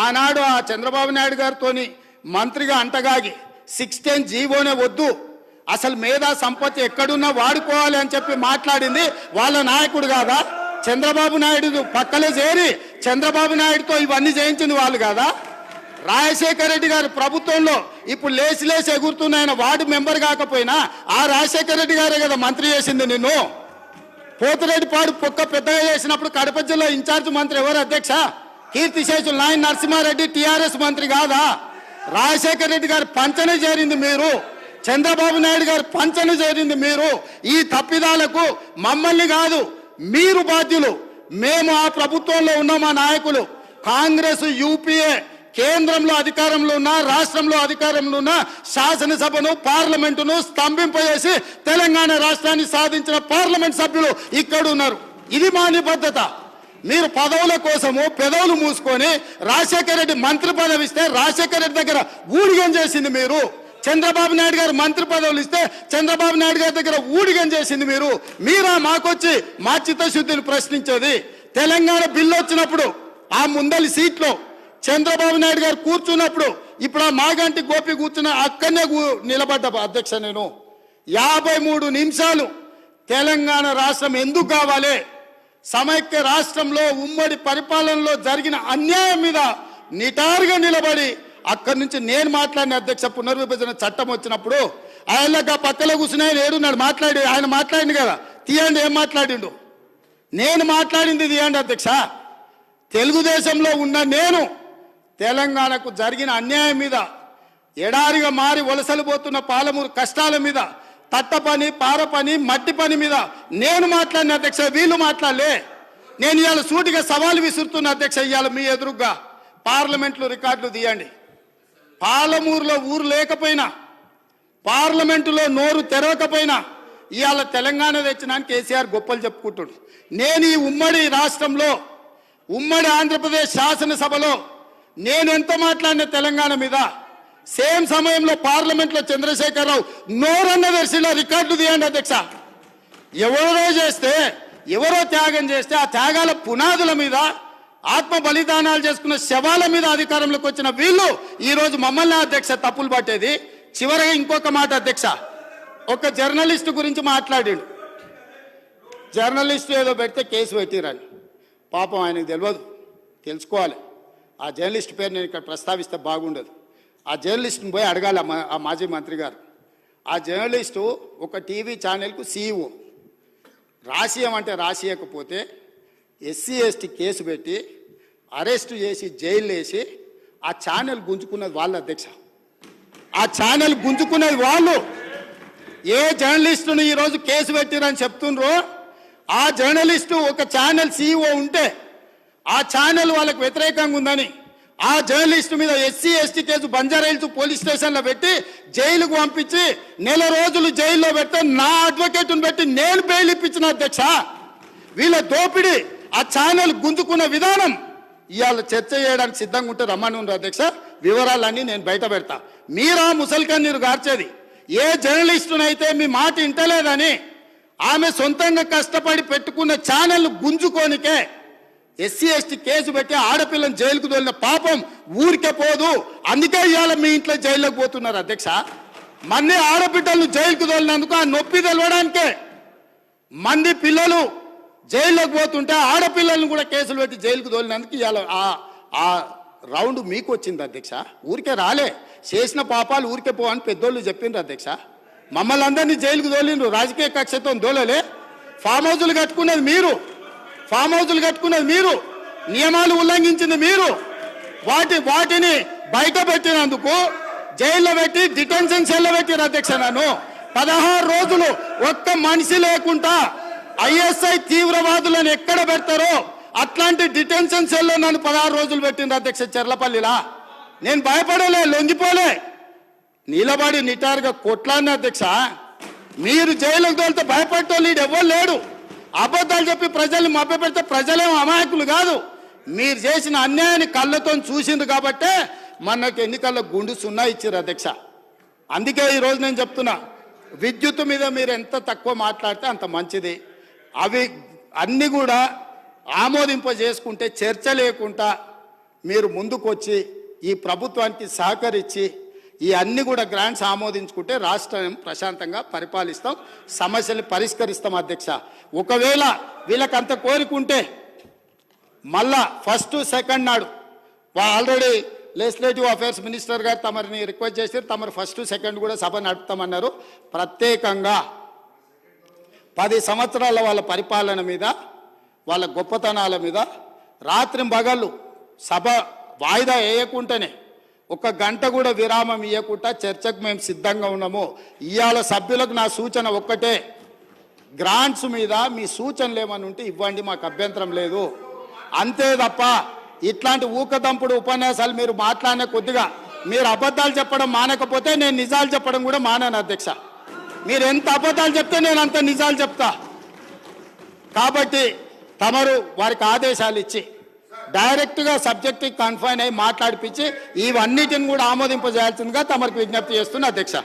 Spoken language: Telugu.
ఆనాడు ఆ చంద్రబాబు నాయుడు గారితోని మంత్రిగా అంటగాగి 610 జీవోనే వద్దు, అసలు మేధా సంపత్తి ఎక్కడున్నా వాడుకోవాలి అని చెప్పి మాట్లాడింది వాళ్ళ నాయకుడు కాదా? చంద్రబాబు నాయుడు పక్కలే చేరి చంద్రబాబు నాయుడుతో ఇవన్నీ చేయించింది వాళ్ళు కాదా? రాజశేఖర రెడ్డి గారు ప్రభుత్వంలో ఇప్పుడు లేచి లేచి ఎగురుతున్నాయన వార్డు మెంబర్ కాకపోయినా ఆ రాజశేఖర రెడ్డి గారే కదా మంత్రి చేసింది నిన్ను. పోతిరెడ్డిపాడు పొక్క పెద్దగా చేసినప్పుడు కడప జిల్లా ఇన్ఛార్జ్ మంత్రి ఎవరు అధ్యక్ష? కీర్తిశేషులు నాయన నరసింహారెడ్డి టీఆర్ఎస్ మంత్రి కాదా? రాజశేఖర రెడ్డి గారు పంచన చేరింది మీరు, చంద్రబాబు నాయుడు గారు పంచన చేరింది మీరు. ఈ తప్పిదాలకు మమ్మల్ని కాదు మీరు బాధ్యులు. మేము ఆ ప్రభుత్వంలో ఉన్న మా నాయకులు కాంగ్రెస్ యూపీఏ కేంద్రంలో అధికారంలో ఉన్న రాష్ట్రంలో అధికారంలో ఉన్న శాసనసభను పార్లమెంటును స్తంభింపజేసి తెలంగాణ రాష్ట్రాన్ని సాధించిన పార్లమెంట్ సభ్యులు ఇక్కడ ఉన్నారు. ఇది మా నిబద్ధత. మీరు పదవుల కోసము పెదవులు మూసుకొని రాజశేఖర రెడ్డి మంత్రి పదవి ఇస్తే రాజశేఖర రెడ్డి దగ్గర ఊడిగం చేసింది మీరు. చంద్రబాబు నాయుడు గారు మంత్రి పదవులు ఇస్తే చంద్రబాబు నాయుడు గారి దగ్గర ఊడిగం చేసింది మీరు. మీరా మాకొచ్చి మా చిత్తశుద్ధిని ప్రశ్నించేది? తెలంగాణ బిల్లు వచ్చినప్పుడు ఆ ముందలి సీట్లో చంద్రబాబు నాయుడు గారు కూర్చున్నప్పుడు ఇప్పుడు ఆ మాగంటి గోపి కూర్చున్న అక్కడనే నిలబడ్డ అధ్యక్ష నేను 53 నిమిషాలు తెలంగాణ రాష్ట్రం ఎందుకు కావాలి, సమైక్య రాష్ట్రంలో ఉమ్మడి పరిపాలనలో జరిగిన అన్యాయం మీద నిటారుగా నిలబడి అక్కడి నుంచి నేను మాట్లాడిన అధ్యక్ష. పునర్విభజన చట్టం వచ్చినప్పుడు ఆయన పక్కలో కూర్చుని ఆయన ఏడున్నాడు మాట్లాడి, ఆయన మాట్లాడింది కదా తీయండి, ఏం మాట్లాడిండు? నేను మాట్లాడింది తీయండి అధ్యక్ష. తెలుగుదేశంలో ఉన్న నేను తెలంగాణకు జరిగిన అన్యాయం మీద, ఎడారిగా మారి వలసలు పోతున్న పాలమూరు కష్టాల మీద, తట్ట పని పార పని మట్టి పని మీద నేను మాట్లాడిన అధ్యక్ష. వీళ్ళు మాట్లాడలే. నేను ఇవాళ సూటిగా సవాలు విసురుతున్న అధ్యక్ష. ఇవాళ మీ ఎదురుగా పార్లమెంట్లో రికార్డులు తీయండి. పాలమూరులో ఊరు లేకపోయినా, పార్లమెంటులో నోరు తెరవకపోయినా ఇవాళ తెలంగాణ తెచ్చినానికి కేసీఆర్ గొప్పలు చెప్పుకుంటాడు. నేను ఈ ఉమ్మడి రాష్ట్రంలో ఉమ్మడి ఆంధ్రప్రదేశ్ శాసనసభలో నేను ఎంత మాట్లాడిన తెలంగాణ మీద, సేమ్ సమయంలో పార్లమెంట్లో చంద్రశేఖరరావు నోరన్న దర్శిలో రికార్డు తీయండి అధ్యక్ష. ఎవరో చేస్తే, ఎవరో త్యాగం చేస్తే ఆ త్యాగాల పునాదుల మీద, ఆత్మ బలిదానాలు చేసుకున్న శవాల మీద అధికారంలోకి వచ్చిన వీళ్ళు ఈరోజు మమ్మల్ని అధ్యక్ష తప్పులు పట్టేది. చివరిగా ఇంకొక మాట అధ్యక్ష, ఒక జర్నలిస్టు గురించి మాట్లాడాడు. జర్నలిస్టు ఏదో పెడితే కేసు పెట్టిరని. పాపం ఆయనకు తెలియదు, తెలుసుకోవాలి. ఆ జర్నలిస్ట్ పేరు నేను ఇక్కడ ప్రస్తావిస్తే బాగుండదు. ఆ జర్నలిస్ట్ని పోయి అడగాలి ఆ మాజీ మంత్రి గారు. ఆ జర్నలిస్టు ఒక టీవీ ఛానల్కు సీఈఓ. రాసియమంటే రాసియకపోతే ఎస్సీ ఎస్టీ కేసు పెట్టి అరెస్టు చేసి జైలు వేసి ఆ ఛానల్ గుంజుకున్నది వాళ్ళు అధ్యక్ష. ఆ ఛానల్ గుంజుకున్నది వాళ్ళు. ఏ జర్నలిస్టును ఈరోజు కేసు పెట్టిరని చెప్తుండ్రో ఆ జర్నలిస్టు ఒక ఛానల్ సీఈఓ ఉంటే ఆ ఛానల్ వాళ్ళకు వ్యతిరేకంగా ఉందని ఆ జర్నలిస్టు మీద SC ST case Banjara Hills police స్టేషన్లో పెట్టి జైలుకు పంపించి నెల రోజులు జైల్లో పెడితే నా అడ్వకేట్ను పెట్టి నేను బెయిల్ ఇప్పించిన అధ్యక్ష. వీళ్ళ దోపిడీ, ఆ ఛానల్ గుంజుకున్న విధానం ఇవాళ చర్చ చేయడానికి సిద్ధంగా ఉంటే రమ్మని ఉంది అధ్యక్ష. వివరాలన్నీ నేను బయట పెడతా. మీరా ముసలికన్నీరు గార్చేది ఏ జర్నలిస్టునైతే మీ మాట ఇంటలేదని ఆమె సొంతంగా కష్టపడి పెట్టుకున్న ఛానల్ గుంజుకోనికే ఎస్సీ ఎస్టీ కేసు పెట్టి ఆడపిల్లని జైలుకు తోలిన పాపం ఊరికే పోదు. అందుకే ఇవాళ మీ ఇంట్లో జైల్లోకి పోతున్నారు అధ్యక్ష. మంది ఆడబిడ్డలను జైలుకు తోలినందుకు ఆ నొప్పి తెలవడానికే మంది పిల్లలు జైల్లోకి పోతుంటే ఆడపిల్లలను కూడా కేసులు పెట్టి జైలుకు తోలినందుకు ఇవాళ ఆ రౌండ్ మీకు వచ్చింది అధ్యక్ష. ఊరికే రాలే, చేసిన పాపాలు ఊరికే పో అని పెద్దోళ్ళు చెప్పిండ్రు అధ్యక్ష. మమ్మల్ని అందరినీ జైలుకు తోలిండ్రు, రాజకీయ కక్షతో దోలలే. ఫామ్ హౌజులు కట్టుకున్నది మీరు, ఫామ్ హౌజులు కట్టుకున్నది మీరు, నియమాలు ఉల్లంఘించింది మీరు. వాటిని బయట పెట్టినందుకు జైల్లో పెట్టి డిటెన్షన్ సెల్లో పెట్టిన అధ్యక్ష. నన్ను 16 రోజులు ఒక్క మనిషి లేకుండా ఐఎస్ఐ తీవ్రవాదులను ఎక్కడ పెడతారో అట్లాంటి డిటెన్షన్ సెల్లో నన్ను 16 రోజులు పెట్టింది అధ్యక్ష చెర్లపల్లిలా. నేను భయపడలే, లొంగిపోలే, నిలబడి నిటారుగా కొట్లాడిన అధ్యక్ష. మీరు జైలుకు తోలితే భయపడటోళ్ళు ఎవరు లేడు. అబద్ధాలు చెప్పి ప్రజల్ని మభ్యపెడితే ప్రజలేమో అమాయకులు కాదు. మీరు చేసిన అన్యాయాన్ని కళ్ళతో చూసిండ్రు కాబట్టే మనకు ఎన్నికల్లో గుండు సున్నా ఇచ్చారు అధ్యక్ష. అందుకే ఈరోజు నేను చెప్తున్నా, విద్యుత్ మీద మీరు ఎంత తక్కువ మాట్లాడితే అంత మంచిది. అవి అన్నీ కూడా ఆమోదింపజేసుకుంటే చర్చ లేకుండా మీరు ముందుకొచ్చి ఈ ప్రభుత్వానికి సహకరించి ఈ అన్ని కూడా గ్రాంట్స్ ఆమోదించుకుంటే రాష్ట్రం ప్రశాంతంగా పరిపాలిస్తాం, సమస్యలు పరిష్కరిస్తాం అధ్యక్ష. ఒకవేళ వీళ్ళకంత కోరికుంటే మళ్ళా ఫస్ట్ సెకండ్ నాడు ఆల్రెడీ లెజిస్లేటివ్ అఫైర్స్ మినిస్టర్ గారు తమరిని రిక్వెస్ట్ చేశారు, తమరు ఫస్ట్ సెకండ్ కూడా సభ నడుపుతామన్నారు. ప్రత్యేకంగా 10 సంవత్సరాల వాళ్ళ పరిపాలన మీద, వాళ్ళ గొప్పతనాల మీద రాత్రి పగళ్ళు సభ వాయిదా వేయకుండానే 1 గంట కూడా విరామం ఇవ్వకుండా చర్చకు మేము సిద్ధంగా ఉన్నాము. ఇవాళ సభ్యులకు నా సూచన ఒక్కటే, గ్రాంట్స్ మీద మీ సూచనలు ఏమని ఉంటే ఇవ్వండి, మాకు అభ్యంతరం లేదు. అంతే తప్ప ఇట్లాంటి ఊకదంపుడు ఉపన్యాసాలు మీరు మాట్లాడిన కొద్దిగా మీరు అబద్ధాలు చెప్పడం మానకపోతే నేను నిజాలు చెప్పడం కూడా మానాను అధ్యక్ష. మీరు ఎంత అబద్ధాలు చెప్తే నేను అంత నిజాలు చెప్తా. కాబట్టి తమరు వారికి ఆదేశాలు ఇచ్చి డైరెక్ట్గా సబ్జెక్ట్కి కన్ఫైన్ అయ్యి మాట్లాడిపించి ఇవన్నిటిని కూడా ఆమోదింపజేయాల్సిందిగా తమరికి విజ్ఞప్తి చేస్తున్నా అధ్యక్ష.